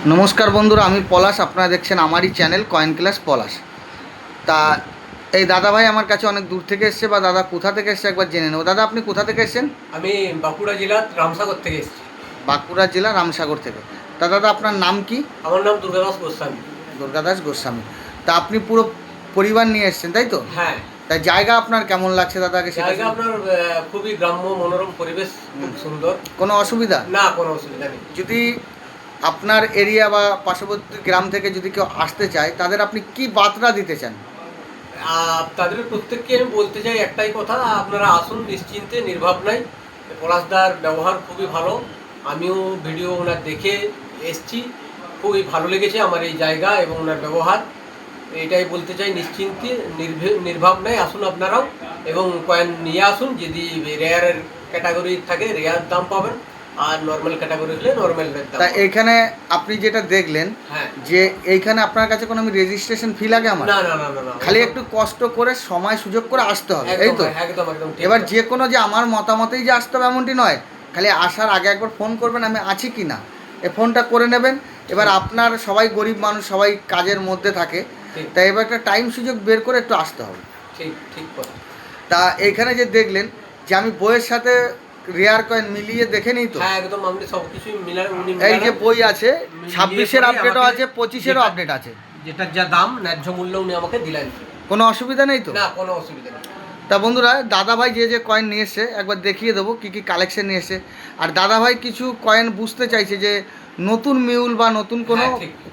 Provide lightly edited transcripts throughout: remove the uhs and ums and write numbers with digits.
নমস্কার বন্ধুরা, আমি পলাশ। আপনারা দেখছেন আমারই চ্যানেল কয়েন ক্লাস পলাশ। তা এই দাদা ভাই আমার কাছে অনেক দূর থেকে এসছে, বা দাদা কোথা থেকে এসছে একবার জেনে নেব। দাদা, আপনি কোথা থেকে এসছেন? আমি বাঁকুড়া জেলার রামসাগর থেকে এসেছি। বাঁকুড়া জেলা রামসাগর থেকে। তা দাদা, আপনার নাম কি? আমার নাম দুর্গাদাস গোস্বামী। দুর্গাদাস গোস্বামী। তা আপনি পুরো পরিবার নিয়ে এসছেন, তাই তো? হ্যাঁ। তাই জায়গা আপনার কেমন লাগছে দাদাকে? জায়গা আপনার খুবই গ্রাম্য মনোরম পরিবেশ, খুব সুন্দর। কোনো অসুবিধা না, কোনো অসুবিধা নেই। যদি আপনার এরিয়া বা পার্শ্ববর্তী গ্রাম থেকে যদি কেউ আসতে চায়, তাদের আপনি কি বার্তা দিতে চান? তাদের প্রত্যেককে আমি বলতে চাই একটাই কথা, আপনারা আসুন নিশ্চিন্তে, নির্ভাবনায়। পলাশদার ব্যবহার খুবই ভালো। আমিও ভিডিও ওনার দেখে এসছি, খুবই ভালো লেগেছে আমার এই জায়গা এবং ওনার ব্যবহার। এটাই বলতে চাই, নিশ্চিন্তে নির্ভাবনায় আসুন আপনারাও, এবং কয়েন নিয়ে আসুন। যদি রেয়ারের ক্যাটাগরি থাকে রেয়ার দাম পাবেন, আর নর্মাল ক্যাটাগরি হলে নর্মালের দাম। তা এইখানে আপনি যেটা দেখলেন, হ্যাঁ, যে এইখানে আপনার কাছে কোনো রেজিস্ট্রেশন ফি লাগে আমার? না না না না না, খালি একটু কষ্ট করে সময় সুযোগ করে আসতে হবে, এই তো? একদম একদম ঠিক। এবার যে কোনো যে আমার মতামতেই যে আসতে হবে এমনটি নয়, খালি আসার আগে একবার ফোন করবেন আমি আছি কি না, এই ফোনটা করে নেবেন। এবার আপনার সবাই গরিব মানুষ, সবাই কাজের মধ্যে থাকে, তাই এবার একটা টাইম সুযোগ বের করে একটু আসতে হবে। ঠিক ঠিক কথা। তা এইখানে যে দেখলেন যে আমি বইয়ের সাথে রেয়ার কয়েন মিলিয়ে দেখে নিই তো। হ্যাঁ, একদম আপনি সবকিছু এই যে বই আছে, 26-এর আপডেটও আছে, 25-এরও আপডেট আছে। যেটার যা দাম ন্যায্য মূল্য উনি আমাকে দিলেন। কোনো অসুবিধা নেই তো? না, কোনো অসুবিধা নেই। তা বন্ধুরা, দাদাভাই যে যে কয়েন নিয়ে এসছে একবার দেখিয়ে দেবো কী কী কালেকশন নিয়ে এসছে। আর দাদাভাই কিছু কয়েন বুঝতে চাইছে যে নতুন মিউল বা নতুন কোনো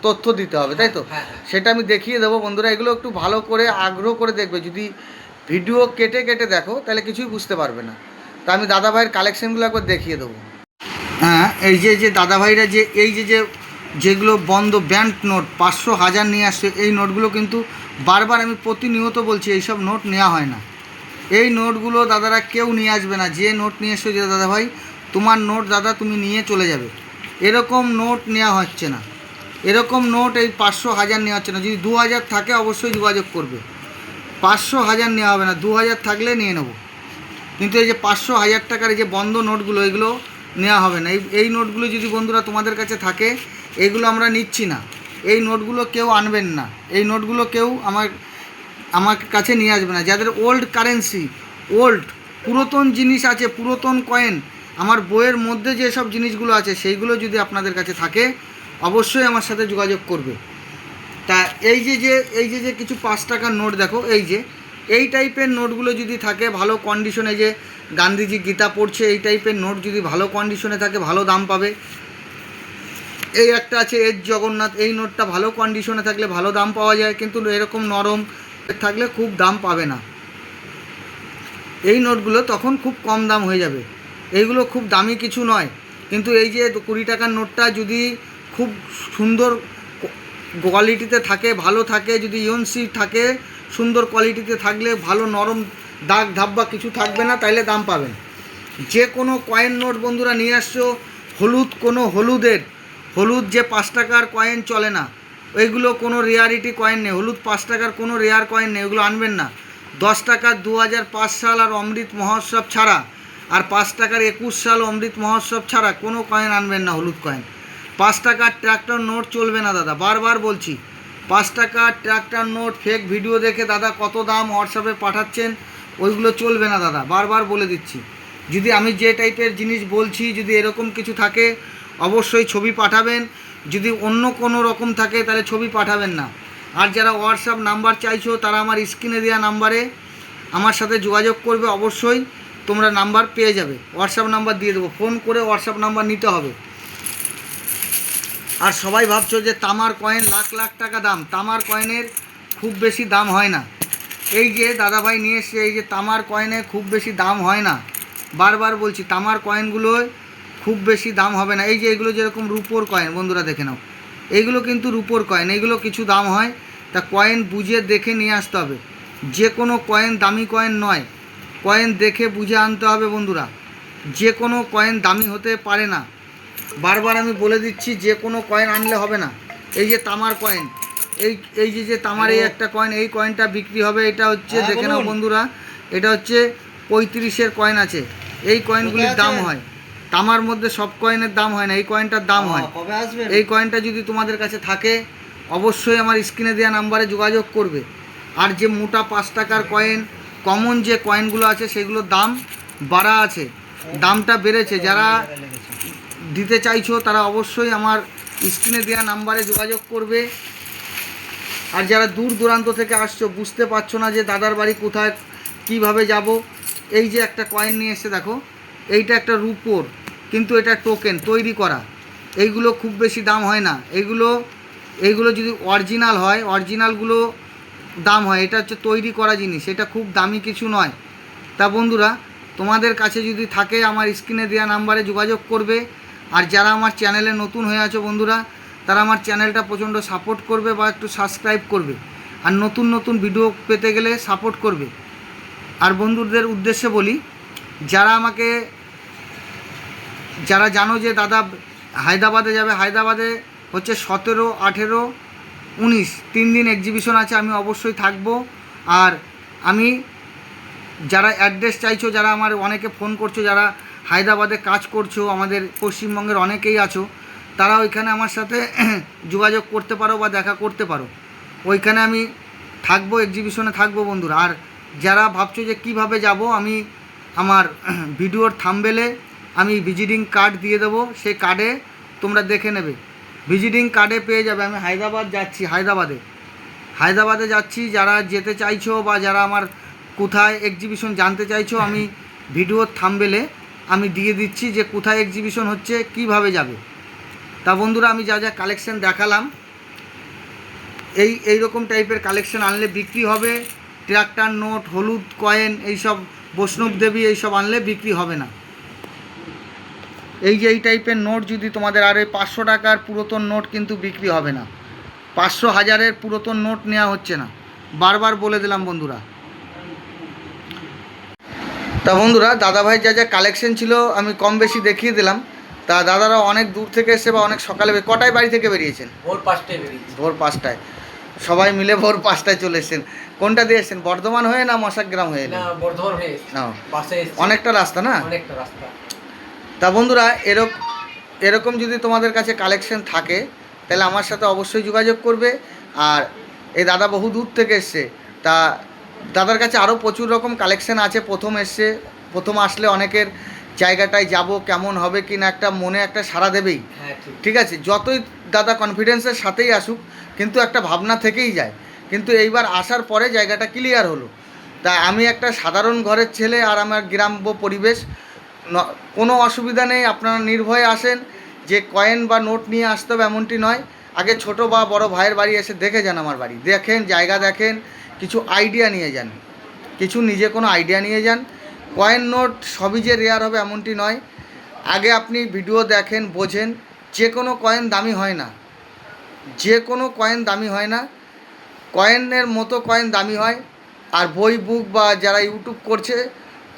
তথ্য দিতে হবে, তাই তো? সেটা আমি দেখিয়ে দেবো বন্ধুরা। এগুলো একটু ভালো করে আগ্রহ করে দেখবে। যদি ভিডিও কেটে কেটে দেখো তাহলে কিছুই বুঝতে পারবে না। তা আমি দাদাভাইয়ের কালেকশনগুলো একবার দেখিয়ে দেবো। হ্যাঁ, এই যে দাদাভাইরা যে এই যেগুলো বন্ধ ব্যাংক নোট 500, 1000 নিয়ে আসছে, এই নোটগুলো কিন্তু বারবার আমি প্রতিনিয়ত বলছি এইসব নোট নেওয়া হয় না। এই নোটগুলো দাদারা কেউ নিয়ে আসবে না। যে নোট নিয়ে এসছো যে দাদাভাই, তোমার নোট দাদা তুমি নিয়ে চলে যাবে, এরকম নোট নেওয়া হচ্ছে না। এরকম নোট এই 500, 1000 নেওয়া হচ্ছে না। যদি 2000 থাকে অবশ্যই যোগাযোগ করবে। 500, 1000 নেওয়া হবে না, 2000 থাকলে নিয়ে নেবো। কিন্তু এই যে 500, 1000 টাকার এই যে বন্ধ নোটগুলো, এগুলো নেওয়া হবে না। এই নোটগুলো যদি বন্ধুরা তোমাদের কাছে থাকে, এইগুলো আমরা নিচ্ছি না। এই নোটগুলো কেউ আনবেন না। এই নোটগুলো কেউ আমার কাছে নিয়ে আসবে না। যাদের ওল্ড কারেন্সি, ওল্ড পুরাতন জিনিস আছে, পুরাতন কয়েন, আমার বইয়ের মধ্যে যেসব জিনিসগুলো আছে সেইগুলো যদি আপনাদের কাছে থাকে অবশ্যই আমার সাথে যোগাযোগ করবে। তা এই যে কিছু 5 টাকার নোট দেখো, এই টাইপের নোটগুলো যদি থাকে ভালো কন্ডিশনে, যে গান্ধীজি গীতা পড়ছে, এই টাইপের নোট যদি ভালো কন্ডিশনে থাকে ভালো দাম পাবে। এই একটা আছে এজ জগন্নাথ, এই নোটটা ভালো কন্ডিশনে থাকলে ভালো দাম পাওয়া যায়, কিন্তু এরকম নরম থাকলে খুব দাম পাবে না। এই নোটগুলো তখন খুব কম দাম হয়ে যাবে। এইগুলো খুব দামি কিছু নয়, কিন্তু এই যে 20 টাকার নোটটা যদি খুব সুন্দর কোয়ালিটিতে থাকে, ভালো থাকে, যদি ইউএনসি থাকে, সুন্দর কোয়ালিটিতে থাকলে, ভালো নরম দাগ ধাব্বা কিছু থাকবে না, তাইলে দাম পাবেন। যে কোনো কয়েন নোট বন্ধুরা নিয়ে আসছো, হলুদ যে 5 টাকার কয়েন চলে না, ওইগুলো কোনো রেয়ারিটি কয়েন নেই। হলুদ 5 টাকার কোনো রেয়ার কয়েন নেই, ওগুলো আনবেন না। 10 টাকার 2005 সাল আর অমৃত মহোৎসব ছাড়া, আর 5 টাকার 21 সাল অমৃত মহোৎসব ছাড়া কোনো কয়েন আনবেন না, হলুদ কয়েন। 5 টাকার ট্র্যাক্টর নোট চলবে না দাদা, বারবার বলছি। 5 টাকার ট্র্যাক্টর নোট ফেক ভিডিও দেখে দাদা কত দাম হোয়াটসঅ্যাপে পাঠাচ্ছেন, ওইগুলো চলবে না দাদা, বারবার বলে দিচ্ছি। যদি আমি যে টাইপের জিনিস বলছি যদি এরকম কিছু থাকে অবশ্যই ছবি পাঠাবেন। যদি অন্য কোনো রকম থাকে তাহলে ছবি পাঠাবেন না। আর যারা হোয়াটসঅ্যাপ নাম্বার চাইছো তারা আমার স্ক্রিনে দেওয়া নাম্বারে আমার সাথে যোগাযোগ করবে, অবশ্যই তোমরা নাম্বার পেয়ে যাবে। হোয়াটসঅ্যাপ নাম্বার দিয়ে দেবো, ফোন করে হোয়াটসঅ্যাপ নাম্বার নিতে হবে। আর সবাই ভাবছো যে তামার কয়েন লাখ লাখ টাকা দাম, তামার কয়েনের খুব বেশি দাম হয় না। এই যে দাদাভাই নিয়ে এসছে, এই যে তামার কয়েনে খুব বেশি দাম হয় না, বারবার বলছি। তামার কয়েনগুলোয় খুব বেশি দাম হবে না। এই যে এগুলো যেরকম রুপোর কয়েন, বন্ধুরা দেখে নাও, এইগুলো কিন্তু রুপোর কয়েন, এইগুলো কিছু দাম হয়। তা কয়েন বুঝে দেখে নিয়ে আসতে হবে। যে কোনো কয়েন দামি কয়েন নয়, কয়েন দেখে বুঝে আনতে হবে বন্ধুরা। যে কোনো কয়েন দামি হতে পারে না, বারবার আমি বলে দিচ্ছি। যে কোনো কয়েন আনলে হবে না। এই যে তামার কয়েন, এই যে তামার এই একটা কয়েন, এই কয়েনটা বিক্রি হবে। এটা হচ্ছে দেখে নাও বন্ধুরা, এটা হচ্ছে 35-এর কয়েন আছে। এই কয়েনগুলির দাম হয় তামার মধ্যে সব কয়েনের দাম হয় না, এই কয়েনটার দাম হয়। কবে আসবে? এই কয়েনটা যদি তোমাদের কাছে থাকে অবশ্যই আমার স্ক্রিনে দেওয়া নাম্বারে যোগাযোগ করবে। আর যে মোটা 5 টাকার কয়েন, কমন যে কয়েনগুলো আছে সেগুলোর দাম বাড়া আছে, দামটা বেড়েছে। যারা দিতে চাইছো তারা অবশ্যই আমার স্ক্রিনে দেওয়া নাম্বারে যোগাযোগ করবে। আর যারা দূর দূরান্ত থেকে আসছো, বুঝতে পারছো না যে দাদার বাড়ি কোথায়, কিভাবে যাব, এই যে একটা কয়েন নিয়ে এসে দেখো, এইটা একটা রূপোর, কিন্তু এটা টোকেন তৈরি করা। এইগুলো খুব বেশি দাম হয় না, এইগুলো যদি অরিজিনাল হয়, অরিজিনালগুলো দাম হয়। এটা হচ্ছে তৈরি করা জিনিস, এটা খুব দামি কিছু নয়। তা বন্ধুরা, তোমাদের কাছে যদি থাকে আমার স্ক্রিনে দেওয়া নাম্বারে যোগাযোগ করবে। আর যারা আমার চ্যানেলে নতুন হয়ে আছো বন্ধুরা, তারা আমার চ্যানেলটা প্রচণ্ড সাপোর্ট করবে বা একটু সাবস্ক্রাইব করবে। আর নতুন নতুন ভিডিও পেতে গেলে সাপোর্ট করবে। আর বন্ধুদের উদ্দেশ্যে বলি, যারা জানো যে দাদা হায়দ্রাবাদে যাবে, হায়দ্রাবাদে হচ্ছে 17, 18, 19 3 দিন এক্সিবিশন আছে, আমি অবশ্যই থাকবো। আর আমি যারা অ্যাড্রেস চাইছো, যারা আমার অনেকে ফোন করছো, যারা হায়দ্রাবাদে কাজ করছো, আমাদের পশ্চিমবঙ্গের অনেকেই আছো, তারা ওইখানে আমার সাথে যোগাযোগ করতে পারো বা দেখা করতে পারো। ওইখানে আমি থাকবো, এক্সিবিশনে থাকবো বন্ধুরা। আর যারা ভাবছো যে কিভাবে যাব, আমি আমার ভিডিওর থাম্বনেলে আমি ভিজিটিং কার্ড দিয়ে দেবো, সেই কার্ডে তোমরা দেখে নেবে। ভিজিটিং কার্ডে পেয়ে যাবে আমি হায়দ্রাবাদ যাচ্ছি, হায়দ্রাবাদে যাচ্ছি। যারা যেতে চাইছো বা যারা আমার কোথায় এক্সিবিশন জানতে চাইছো, আমি ভিডিওর থাম্বনেলে আমি দিয়ে দিচ্ছি যে কোথায় এক্সিবিশন হচ্ছে, কিভাবে যাবে। তা বন্ধুরা, আমি যা যা কালেকশন দেখালাম, এই রকম টাইপের কালেকশন আনলে বিক্রি হবে। ট্রাক্টর নোট, হলুদ কয়েন, এইসব বৈষ্ণব দেবী, এইসব আনলে বিক্রি হবে না। এই যে এই টাইপের নোট যদি তোমাদের, আর এই 500 টাকার পুরাতন নোট কিন্তু বিক্রি হবে না, 500, 1000-এর পুরাতন নোট নেওয়া হচ্ছে না, বারবার বলে দিলাম বন্ধুরা। তা বন্ধুরা, দাদাভাই যা যা কালেকশন ছিল আমি কম বেশি দেখিয়ে দিলাম। তা দাদারা অনেক দূর থেকে এসে বা অনেক সকালে, কটায় বাড়ি থেকে বেরিয়েছেন? ভোর 5টায় বেরিয়েছি। ভোর 5টায় সবাই মিলে ভোর 5টায় চলে এসেছেন। কোনটা দিয়ে এসেছেন, বর্ধমান হয়ে না মশাগ্রাম হয়ে? না, বর্ধমান হয়ে এসেছি। বাসে এসেছি। অনেকটা রাস্তা না? অনেকটা রাস্তা। তা বন্ধুরা, এরকম যদি তোমাদের কাছে কালেকশন থাকে তাহলে আমার সাথে অবশ্যই যোগাযোগ করবে। আর এই দাদা বহু দূর থেকে এসছে, তা দাদার কাছে আরও প্রচুর রকম কালেকশন আছে। প্রথম আসলে অনেকের জায়গাটায় যাব, কেমন হবে কি না, একটা মনে একটা সাড়া দেবেই। হ্যাঁ, ঠিক আছে, যতই দাদা কনফিডেন্সের সাথেই আসুক, কিন্তু একটা ভাবনা থেকেই যায়। কিন্তু এইবার আসার পরে জায়গাটা ক্লিয়ার হলো। তা আমি একটা সাধারণ ঘরের ছেলে, আর আমার গ্রাম্য পরিবেশ, কোনো অসুবিধা নেই। আপনারা নির্ভয়ে আসেন। যে কয়েন বা নোট নিয়ে আসতে হবে এমনটি নয়। আগে ছোট বা বড় ভাইয়ের বাড়ি এসে দেখে যান, আমার বাড়ি দেখেন, জায়গা দেখেন, কিছু আইডিয়া নিয়ে যান, নিজে কোনো আইডিয়া নিয়ে যান। কয়েন নোট সবই যে রেয়ার হবে এমনটি নয়। আগে আপনি ভিডিও দেখেন, বোঝেন। যে কোনো কয়েন দামি হয় না, কয়েনের মতো কয়েন দামি হয়। আর বই বুক বা যারা ইউটিউব করছে,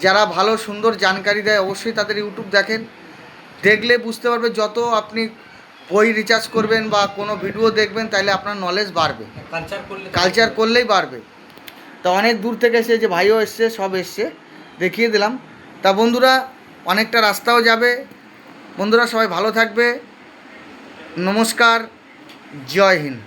যারা ভালো সুন্দর জানকারি দেয়, অবশ্যই তাদের ইউটিউব দেখেন। দেখলে বুঝতে পারবে, যত আপনি বই রিচার্জ করবেন বা কোনো ভিডিও দেখবেন, তাহলে আপনার নলেজ বাড়বে, কালচার করলেই বাড়বে। তা অনেক দূর থেকে এসে, যে ভাইও এসছে, সব এসছে, দেখিয়ে দিলাম। তা বন্ধুরা, অনেকটা রাস্তাও যাবে। বন্ধুরা সবাই ভালো থাকবে। নমস্কার, জয় হিন্দ।